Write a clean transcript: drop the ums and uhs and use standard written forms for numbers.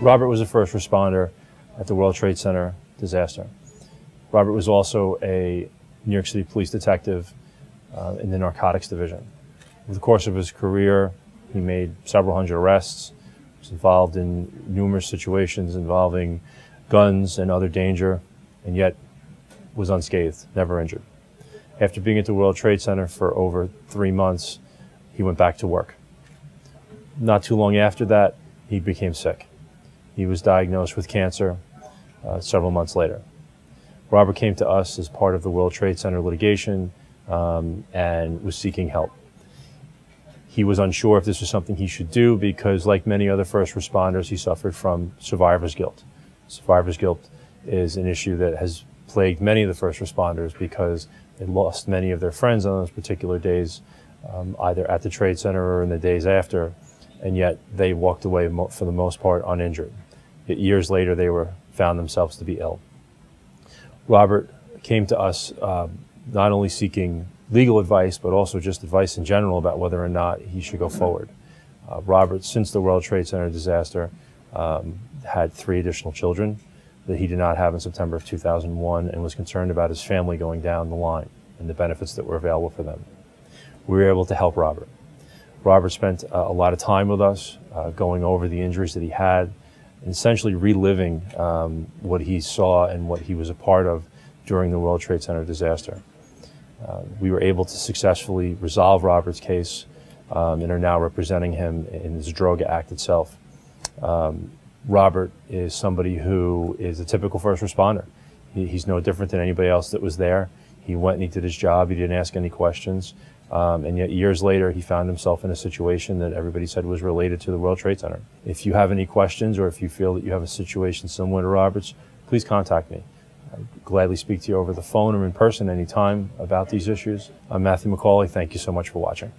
Robert was a first responder at the World Trade Center disaster. Robert was also a New York City police detective in the narcotics division. Over the course of his career, he made several hundred arrests, was involved in numerous situations involving guns and other danger, and yet was unscathed, never injured. After being at the World Trade Center for over 3 months, he went back to work. Not too long after that, he became sick. He was diagnosed with cancer several months later. Robert came to us as part of the World Trade Center litigation and was seeking help. He was unsure if this was something he should do because, like many other first responders, he suffered from survivor's guilt. Survivor's guilt is an issue that has plagued many of the first responders because they lost many of their friends on those particular days, either at the Trade Center or in the days after, and yet they walked away for the most part uninjured. Yet years later, they found themselves to be ill. Robert came to us not only seeking legal advice, but also just advice in general about whether or not he should go forward. Robert, since the World Trade Center disaster, had 3 additional children that he did not have in September of 2001 and was concerned about his family going down the line and the benefits that were available for them. We were able to help Robert. Robert spent a lot of time with us, going over the injuries that he had, and essentially reliving what he saw and what he was a part of during the World Trade Center disaster. We were able to successfully resolve Robert's case and are now representing him in the Zadroga Act itself. Robert is somebody who is a typical first responder. He's no different than anybody else that was there. He went and he did his job. He didn't ask any questions. And yet years later, he found himself in a situation that everybody said was related to the World Trade Center. If you have any questions or if you feel that you have a situation similar to Robert's, please contact me. I'd gladly speak to you over the phone or in person anytime about these issues. I'm Matthew McCauley. Thank you so much for watching.